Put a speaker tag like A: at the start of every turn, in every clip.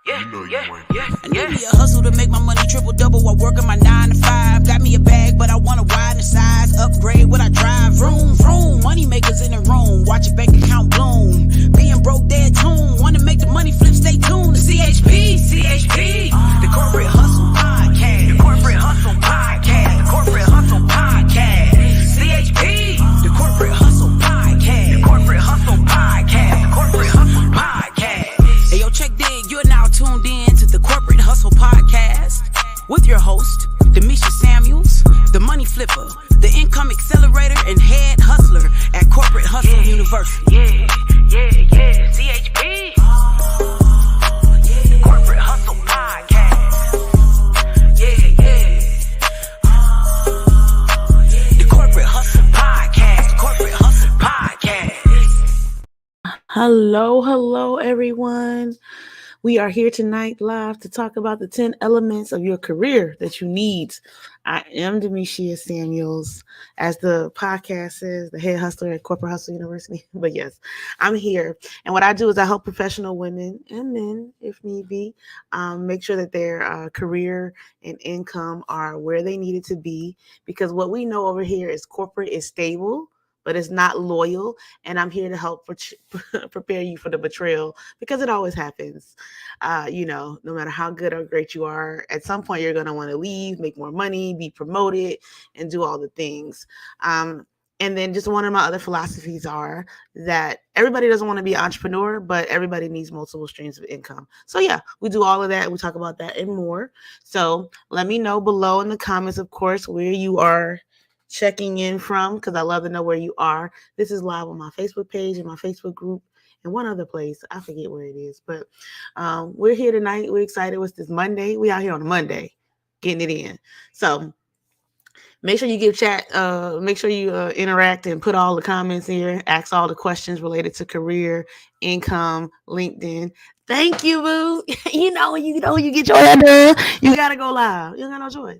A: Yeah,
B: You know you
A: yeah,
B: ain't.
A: yeah. I need me a hustle to make my money triple double while working my 9 to 5. Got me a bag, but I wanna widen the size. Upgrade what I drive. Vroom, vroom. Money makers in the room. Watch your bank account bloom. Being broke, dead tune. Wanna make the money flip, stay tuned. The CHP. The Corporate Hustle Podcast. The Corporate Hustle Podcast. The Corporate Hustle Podcast. CHP. The Corporate Hustle Podcast. The Corporate Hustle Podcast. The Corporate Hustle Podcast. Hey, yo, check dig. You're now tuned in to the Corporate Hustle Podcast with your host, Demisha Samuels, the money flipper, the income accelerator, and head hustler at Corporate Hustle University. Yeah. CHP. Corporate Hustle Podcast. Yeah. The Corporate Hustle Podcast. The Corporate Hustle Podcast.
C: Hello, everyone. We are here tonight live to talk about the 10 elements of your career that you need. I am Demisha Samuels, as the podcast says, the head hustler at Corporate Hustle University. But yes, I'm here. And what I do is I help professional women and men, if need be, make sure that their career and income are where they need it to be. Because what we know over here is corporate is stable, but it's not loyal. And I'm here to help prepare you for the betrayal, because it always happens. No matter how good or great you are, at some point you're going to want to leave, make more money, be promoted, and do all the things. And then just one of my other philosophies are that everybody doesn't want to be an entrepreneur, but everybody needs multiple streams of income. So yeah, we do all of that. We talk about that and more. So let me know below in the comments, of course, where you are checking in from, because I love to know where you are. This is live on my Facebook page and my Facebook group and one other place. I forget where it is, but we're here tonight. We're excited. It's this Monday. We out here on a Monday getting it in. So make sure you give chat, make sure you interact and put all the comments here, ask all the questions related to career, income, LinkedIn. Thank you, boo. You know, you get your head done, you got to go live. You don't got no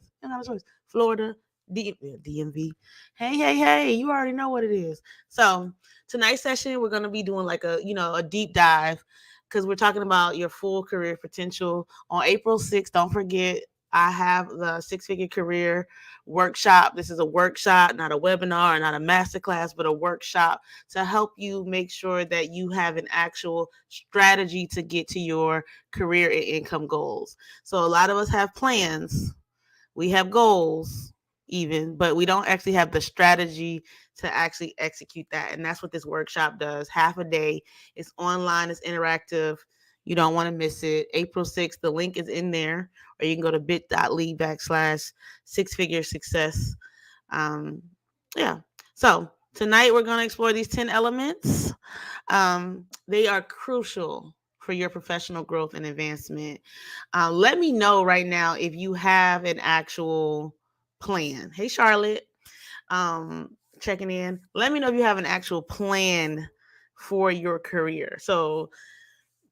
C: choice. Florida, DMV. Hey, you already know what it is. So tonight's session, we're going to be doing like a deep dive, because we're talking about your full career potential. On April 6th, don't forget, I have the 6-figure career workshop. This is a workshop, not a webinar, not a masterclass, but a workshop to help you make sure that you have an actual strategy to get to your career and income goals. So a lot of us have plans. We have goals even, but we don't actually have the strategy to actually execute that. And that's what this workshop does. Half a day. It's online. It's interactive. You don't want to miss it. April 6th, the link is in there, or you can go to bit.ly/6-figure success. So tonight we're going to explore these 10 elements. They are crucial for your professional growth and advancement. Let me know right now if you have an actual plan. Hey, Charlotte, checking in. Let me know if you have an actual plan for your career. So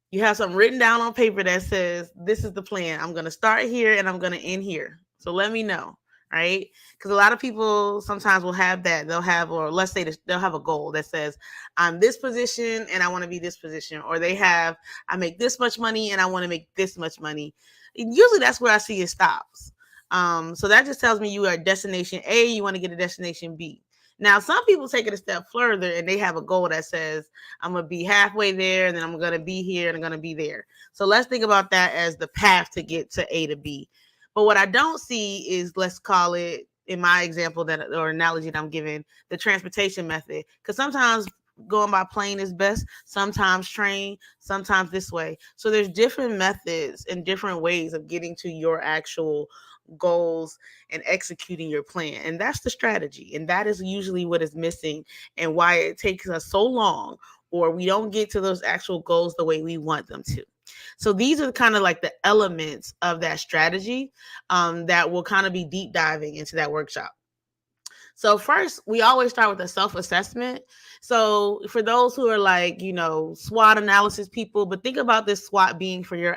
C: you have something written down on paper that says, this is the plan. I'm going to start here and I'm going to end here. So let me know. Right? Because a lot of people sometimes will have that. They'll have, or let's say they'll have a goal that says, I'm this position and I want to be this position. Or they have, I make this much money and I want to make this much money. And usually that's where I see it stops. So that just tells me you are at destination A, you want to get to destination B. Now, some people take it a step further and they have a goal that says, I'm going to be halfway there and then I'm going to be here and I'm going to be there. So let's think about that as the path to get to A to B. But what I don't see is, let's call it, in my example or analogy that I'm giving, the transportation method. Because sometimes going by plane is best, sometimes train, sometimes this way. So there's different methods and different ways of getting to your actual goals and executing your plan. And that's the strategy. And that is usually what is missing and why it takes us so long, or we don't get to those actual goals the way we want them to. So these are kind of like the elements of that strategy that will kind of be deep diving into that workshop. So first, we always start with a self-assessment. So for those who are like, SWOT analysis people, but think about this SWOT being for your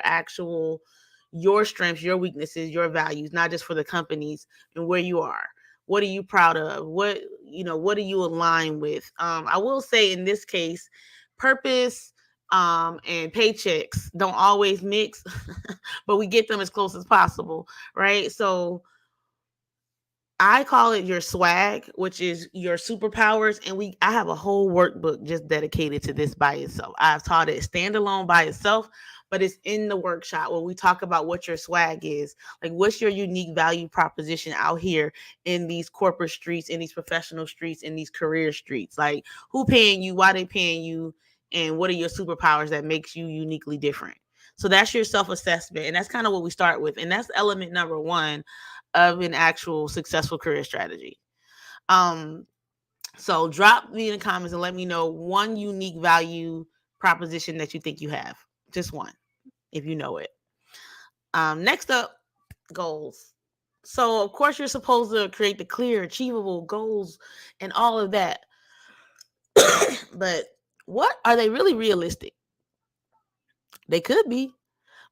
C: strengths, your weaknesses, your values, not just for the companies and where you are. What are you proud of? What do you align with? I will say in this case, purpose, and paychecks don't always mix, but we get them as close as possible, right? So I call it your swag, which is your superpowers. And I have a whole workbook just dedicated to this by itself. I've taught it standalone by itself, but it's in the workshop where we talk about what your swag is. Like, what's your unique value proposition out here in these corporate streets, in these professional streets, in these career streets? Like, who paying you, why they paying you, and what are your superpowers that makes you uniquely different? So that's your self-assessment. And that's kind of what we start with. And that's element number one of an actual successful career strategy. Um, so drop me in the comments and let me know one unique value proposition that you think you have. Just one, if you know it. Next up, goals. So of course you're supposed to create the clear, achievable goals and all of that. But what are they really realistic? They could be.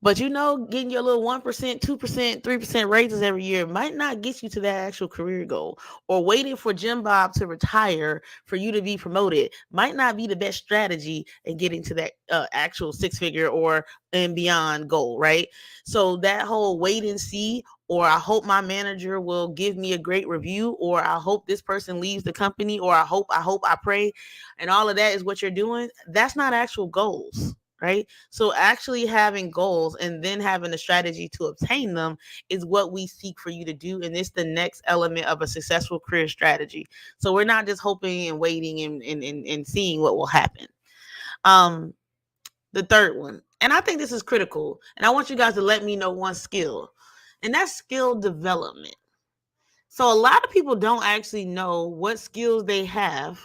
C: But getting your little 1%, 2%, 3% raises every year might not get you to that actual career goal. Or waiting for Jim Bob to retire for you to be promoted might not be the best strategy in getting to that actual six figure or and beyond goal, right? So that whole wait and see, or I hope my manager will give me a great review, or I hope this person leaves the company, or I pray, and all of that is what you're doing. That's not actual goals, right? So actually having goals and then having a strategy to obtain them is what we seek for you to do. And it's the next element of a successful career strategy. So we're not just hoping and waiting and seeing what will happen. The third one, and I think this is critical, and I want you guys to let me know one skill, and that's skill development. So a lot of people don't actually know what skills they have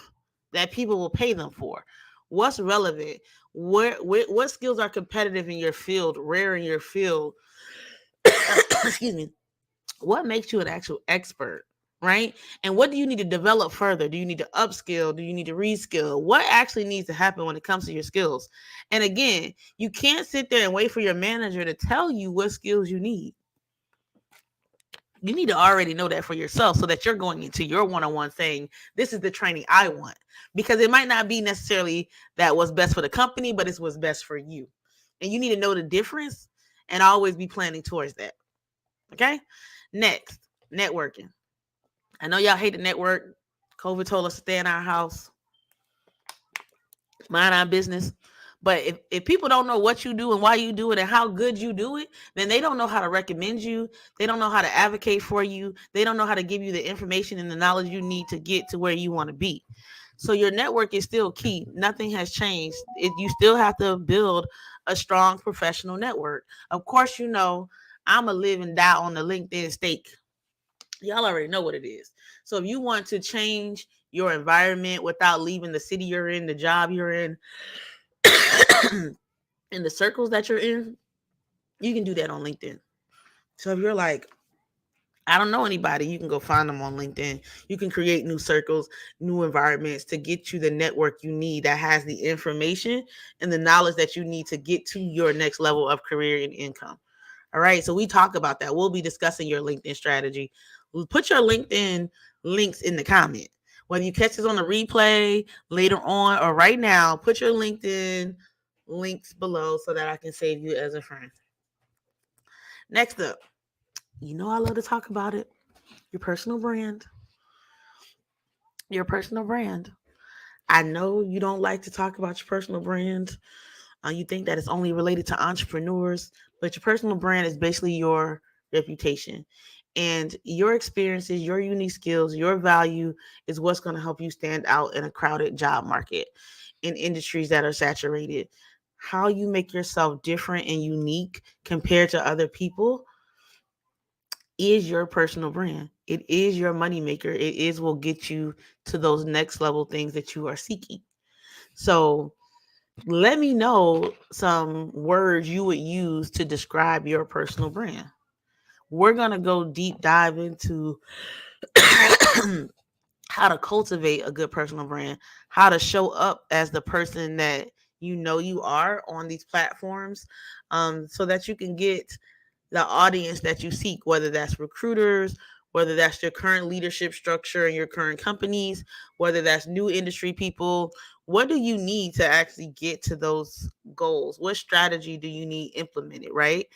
C: that people will pay them for. What's relevant? What skills are competitive in your field, rare in your field? Excuse me. What makes you an actual expert, right? And what do you need to develop further? Do you need to upskill? Do you need to reskill? What actually needs to happen when it comes to your skills? And again, you can't sit there and wait for your manager to tell you what skills you need. You need to already know that for yourself so that you're going into your one-on-one saying, this is the training I want. Because it might not be necessarily that what's best for the company, but it's what's best for you. And you need to know the difference and always be planning towards that. Okay? Next, networking. I know y'all hate the network. COVID told us to stay in our house, mind our business. But if people don't know what you do and why you do it and how good you do it, then they don't know how to recommend you. They don't know how to advocate for you. They don't know how to give you the information and the knowledge you need to get to where you want to be. So your network is still key. Nothing has changed. You still have to build a strong professional network. Of course, I'm a live and die on the LinkedIn stake. Y'all already know what it is. So if you want to change your environment without leaving the city you're in, the job you're in, in the circles that you're in, you can do that on LinkedIn. So if you're like, I don't know anybody, you can go find them on LinkedIn. You can create new circles, new environments to get you the network you need that has the information and the knowledge that you need to get to your next level of career and income. All right. So we talk about that. We'll be discussing your LinkedIn strategy. Put your LinkedIn links in the comment. Whether you catch this on the replay later on or right now, put your LinkedIn links below so that I can save you as a friend. Next up, I love to talk about it. Your personal brand. Your personal brand. I know you don't like to talk about your personal brand. You think that it's only related to entrepreneurs, but your personal brand is basically your reputation. And your experiences, your unique skills, your value is what's going to help you stand out in a crowded job market, in industries that are saturated. How you make yourself different and unique compared to other people is your personal brand. It is your moneymaker. It is what get you to those next level things that you are seeking. So let me know some words you would use to describe your personal brand. We're going to go deep dive into how to cultivate a good personal brand, how to show up as the person that you are on these platforms, so that you can get the audience that you seek, whether that's recruiters, whether that's your current leadership structure in your current companies, whether that's new industry people. What do you need to actually get to those goals? What strategy do you need implemented, right?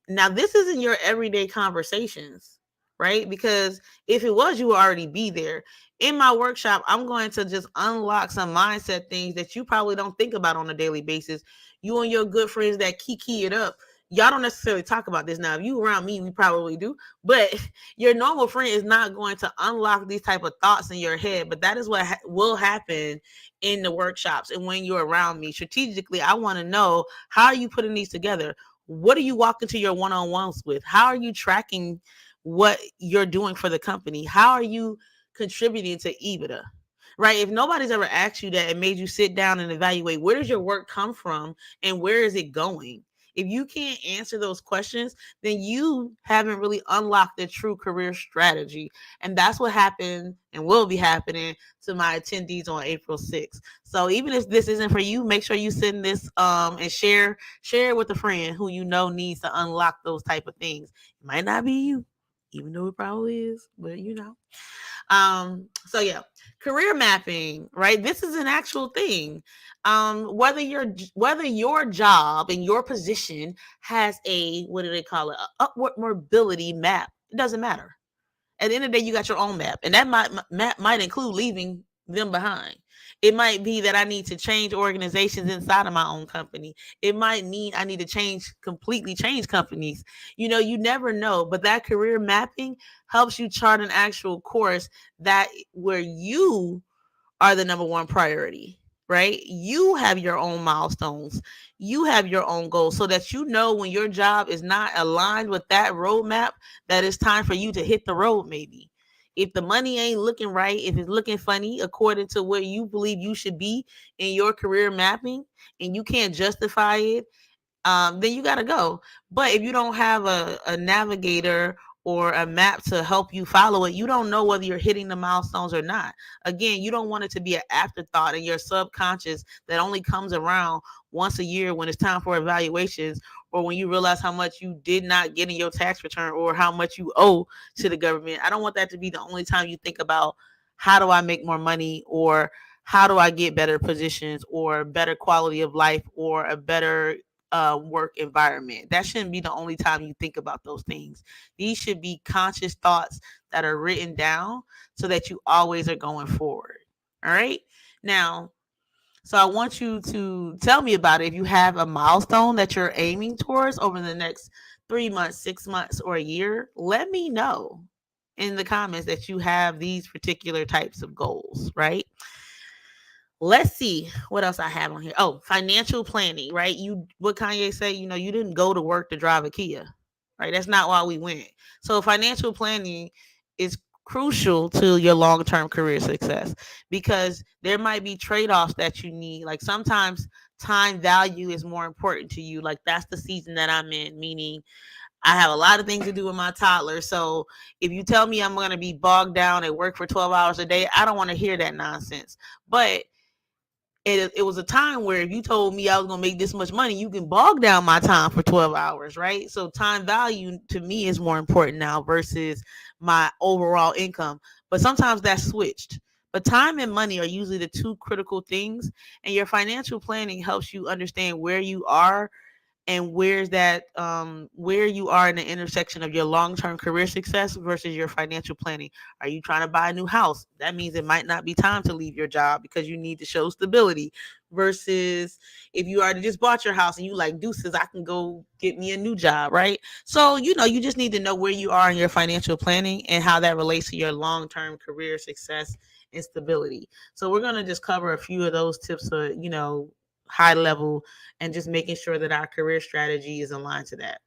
C: Now, this isn't your everyday conversations, right? Because if it was, you would already be there. In my workshop, I'm going to just unlock some mindset things that you probably don't think about on a daily basis. You and your good friends that kiki it up, y'all don't necessarily talk about this. Now, if you around me, we probably do, but your normal friend is not going to unlock these type of thoughts in your head. But that is what will happen in the workshops and when you're around me. Strategically, I want to know, how are you putting these together? What are you walking to your one-on-ones with? How are you tracking what you're doing for the company? How are you contributing to EBITDA? Right? If nobody's ever asked you that and made you sit down and evaluate, where does your work come from and where is it going? If you can't answer those questions, then you haven't really unlocked the true career strategy. And that's what happened and will be happening to my attendees on April 6th. So even if this isn't for you, make sure you send this and share it with a friend who you know needs to unlock those type of things. It might not be you, even though it probably is, but you know. So yeah, career mapping, right? This is an actual thing. Whether your job and your position has a, what do they call it, a upward mobility map, it doesn't matter. At the end of the day, you got your own map, and that map might include leaving them behind. It might be that I need to change organizations inside of my own company. It might mean I need to completely change companies. You never know, but that career mapping helps you chart an actual course that where you are the number one priority, right? You have your own milestones. You have your own goals so that you know when your job is not aligned with that roadmap, that it's time for you to hit the road, maybe. If the money ain't looking right, if it's looking funny according to where you believe you should be in your career mapping and you can't justify it, then you got to go. But if you don't have a navigator or a map to help you follow it, you don't know whether you're hitting the milestones or not. Again, you don't want it to be an afterthought in your subconscious that only comes around once a year when it's time for evaluations, or when you realize how much you did not get in your tax return or how much you owe to the government. I don't want that to be the only time you think about, how do I make more money, or how do I get better positions or better quality of life or a better work environment. That shouldn't be the only time you think about those things. These should be conscious thoughts that are written down so that you always are going forward. All right. Now, so I want you to tell me about it. If you have a milestone that you're aiming towards over the next 3 months, 6 months, or a year, let me know in the comments that you have these particular types of goals, right? Let's see what else I have on here. Oh, financial planning, right? What Kanye say, you didn't go to work to drive a Kia, right? That's not why we went. So financial planning is crucial to your long-term career success, because there might be trade-offs that you need. Like sometimes time value is more important to you. Like that's the season that I'm in, meaning I have a lot of things to do with my toddler. So if you tell me I'm going to be bogged down at work for 12 hours a day, I don't want to hear that nonsense. But it was a time where if you told me I was going to make this much money, you can bog down my time for 12 hours, right? So time value to me is more important now versus my overall income. But sometimes that's switched. But time and money are usually the two critical things. And your financial planning helps you understand where you are and where you are in the intersection of your long-term career success versus your financial planning. Are you trying to buy a new house? That means it might not be time to leave your job because you need to show stability, versus if you already just bought your house and you like, deuces, I can go get me a new job, right? So you just need to know where you are in your financial planning and how that relates to your long-term career success and stability. So we're going to just cover a few of those tips, so high level, and just making sure that our career strategy is aligned to that.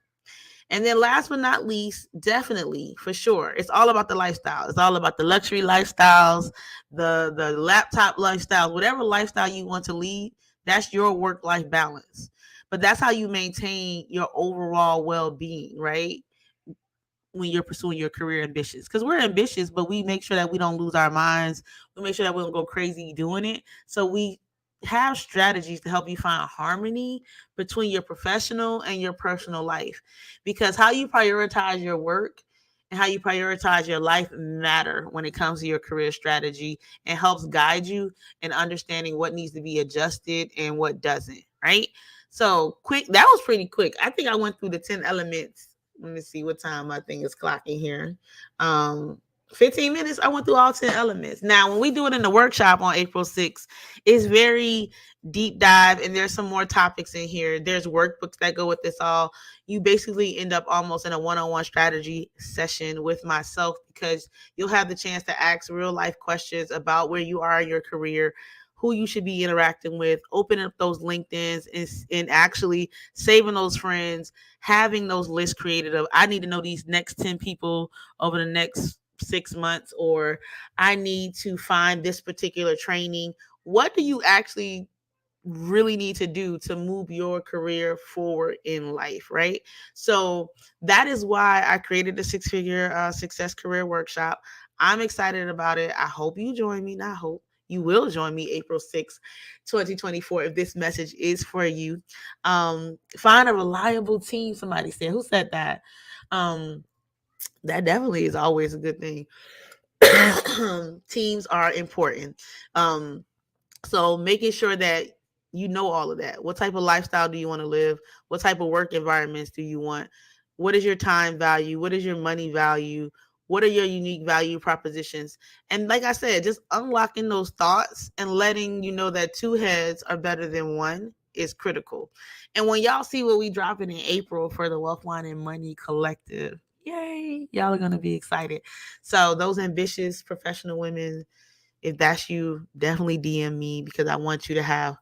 C: And then last but not least, definitely for sure, it's all about the lifestyle. It's all about the luxury lifestyles, the laptop lifestyles, whatever lifestyle you want to lead, that's your work-life balance. But that's how you maintain your overall well-being, right? When you're pursuing your career ambitions, because we're ambitious, but we make sure that we don't lose our minds. We make sure that we don't go crazy doing it. So we have strategies to help you find harmony between your professional and your personal life, because how you prioritize your work and how you prioritize your life matter when it comes to your career strategy, and helps guide you in understanding what needs to be adjusted and what doesn't, right? So quick, that was pretty quick. I think I went through the 10 elements. Let me see what time my thing is clocking here. Um, 15 minutes. I went through all 10 elements. Now, when we do it in the workshop on April 6th, it's very deep dive, and there's some more topics in here. There's workbooks that go with this all. You basically end up almost in a one-on-one strategy session with myself, because you'll have the chance to ask real life questions about where you are in your career, who you should be interacting with, open up those LinkedIns, and actually saving those friends, having those lists created of, I need to know these next 10 people over the next 6 months, or I need to find this particular training. What do you actually really need to do to move your career forward in life, right? So that is why I created the six-figure success career workshop. I'm excited about it. I hope you join me. Not hope, you will join me April 6th, 2024, if this message is for you. Find a reliable team, somebody said. Who said that? That definitely is always a good thing. Teams are important. So making sure that you know all of that. What type of lifestyle do you want to live? What type of work environments do you want? What is your time value? What is your money value? What are your unique value propositions? And like I said, just unlocking those thoughts and letting you know that two heads are better than one is critical. And when y'all see what we dropping in April for the Wealth, Wine, and Money Collective, yay, y'all are going to be excited. So those ambitious professional women, if that's you, definitely DM me, because I want you to have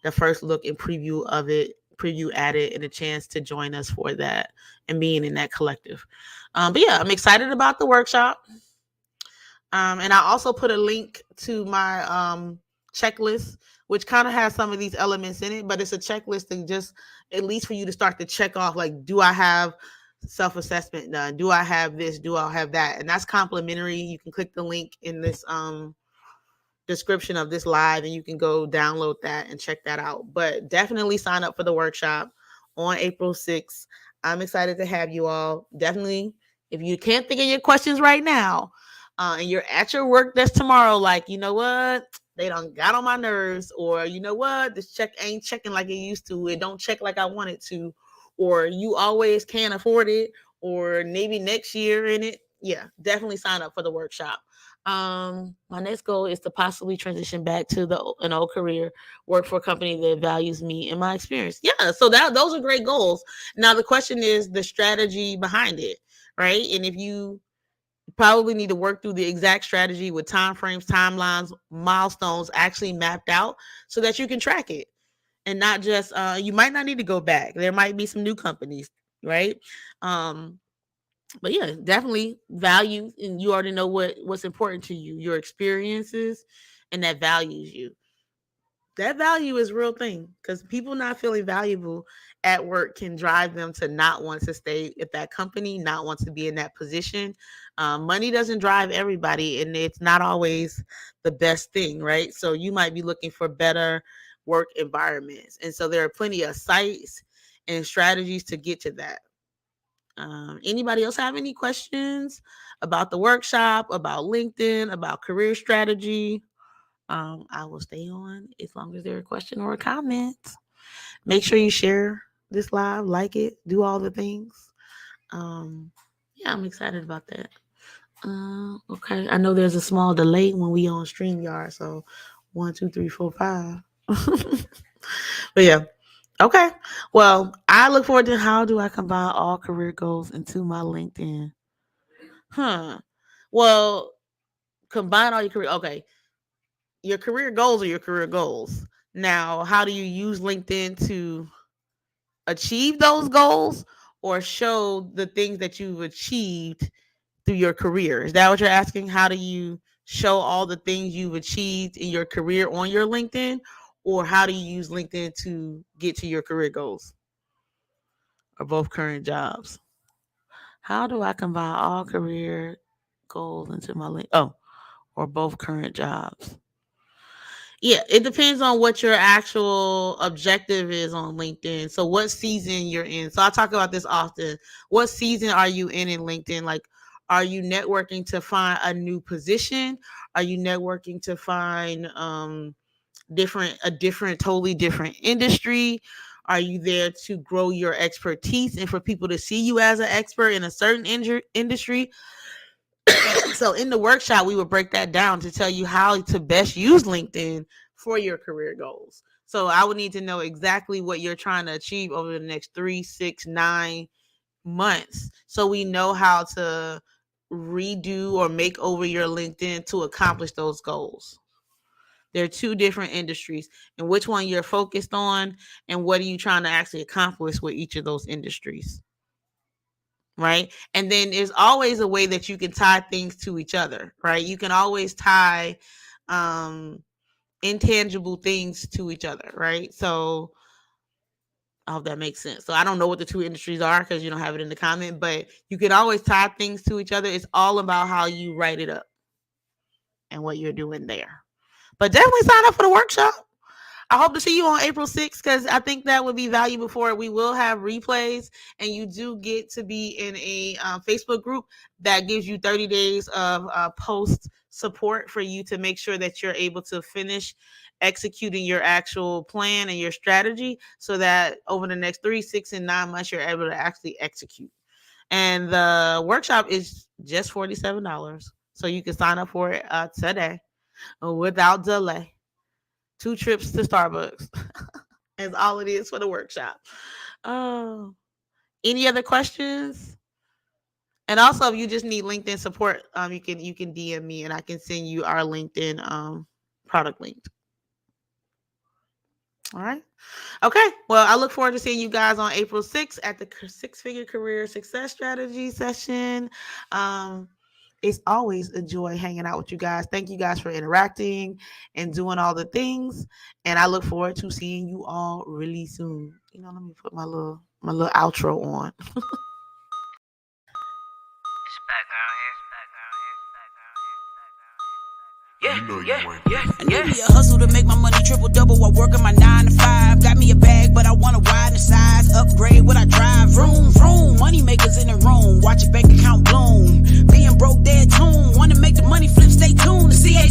C: the first look and preview of it, preview at it, and a chance to join us for that and being in that collective. But yeah, I'm excited about the workshop. And I also put a link to my checklist, which kind of has some of these elements in it, but it's a checklist to just, at least for you to start to check off, like, do I have self-assessment done? Do I have this? Do I have that? And that's complimentary. You can click the link in this description of this live, and you can go download that and check that out. But definitely sign up for the workshop on April 6th. I'm excited to have you all. Definitely, if you can't think of your questions right now, and you're at your work desk tomorrow, like, you know what, they done got on my nerves, or you know what, this check ain't checking like it used to, it don't check like I want it to, or you always can't afford it, or maybe next year in it, yeah, definitely sign up for the workshop. My next goal is to possibly transition back to an old career, work for a company that values me and my experience. Yeah, so those are great goals. Now the question is the strategy behind it, right? And if you probably need to work through the exact strategy with time frames, timelines, milestones actually mapped out, so that you can track it, and not just you might not need to go back. There might be some new companies, right? But yeah, definitely value, and you already know what's important to you, your experiences, and that values you. That value is a real thing, because people not feeling valuable at work can drive them to not want to stay at that company, not want to be in that position. Money doesn't drive everybody, and it's not always the best thing, right? So you might be looking for better work environments, and so there are plenty of sites and strategies to get to that. Anybody else have any questions about the workshop, about LinkedIn, about career strategy? I will stay on as long as there's a question or a comment. Make sure you share this live, like it, do all the things. Yeah, I'm excited about that. Okay, I know there's a small delay when we on StreamYard, so 1, 2, 3, 4, 5. But yeah, okay. Well, I look forward to how do I combine all career goals into my LinkedIn. Well, combine all your career. Okay, your career goals are your career goals. Now, how do you use LinkedIn to achieve those goals, or show the things that you've achieved through your career? Is that what you're asking? How do you show all the things you've achieved in your career on your LinkedIn, or how do you use LinkedIn to get to your career goals, or both current jobs? How do I combine all career goals into my link? Oh, or both current jobs? Yeah, it depends on what your actual objective is on LinkedIn. So what season you're in. So I talk about this often. What season are you in LinkedIn? Like, Are you networking to find a new position? Are you networking to find totally different industry? Are you there to grow your expertise and for people to see you as an expert in a certain industry? So in the workshop, we would break that down to tell you how to best use LinkedIn for your career goals. So I would need to know exactly what you're trying to achieve over the next 3, 6, 9 months. So we know how to redo or make over your LinkedIn to accomplish those goals. There are 2 different industries, and which one you're focused on and what are you trying to actually accomplish with each of those industries. Right. And then there's always a way that you can tie things to each other. Right. You can always tie intangible things to each other. Right. So I hope that makes sense. So I don't know what the 2 industries are because you don't have it in the comment, but you can always tie things to each other. It's all about how you write it up and what you're doing there. But definitely sign up for the workshop. I hope to see you on April 6th because I think that would be valuable for it. We will have replays, and you do get to be in a Facebook group that gives you 30 days of post support for you to make sure that you're able to finish executing your actual plan and your strategy so that over the next 3, 6, and 9 months, you're able to actually execute. And the workshop is just $47. So you can sign up for it today without delay. 2 trips to Starbucks is all it is for the workshop. Oh, any other questions? And also, if you just need LinkedIn support, you can DM me and I can send you our LinkedIn product link. All right. Okay. Well, I look forward to seeing you guys on April 6th at the 6-Figure Career Success Strategy session. It's always a joy hanging out with you guys. Thank you guys for interacting and doing all the things. And I look forward to seeing you all really soon. Let me put my little outro on.
A: Yeah. I need me a hustle to make my money triple double while working my 9 to 5. Got me a bag, but I want to widen the size. Upgrade what I drive. Vroom, vroom. Money makers in the room. Watch your bank account bloom. Being broke, dead tune. Want to make the money flip, stay tuned. The CA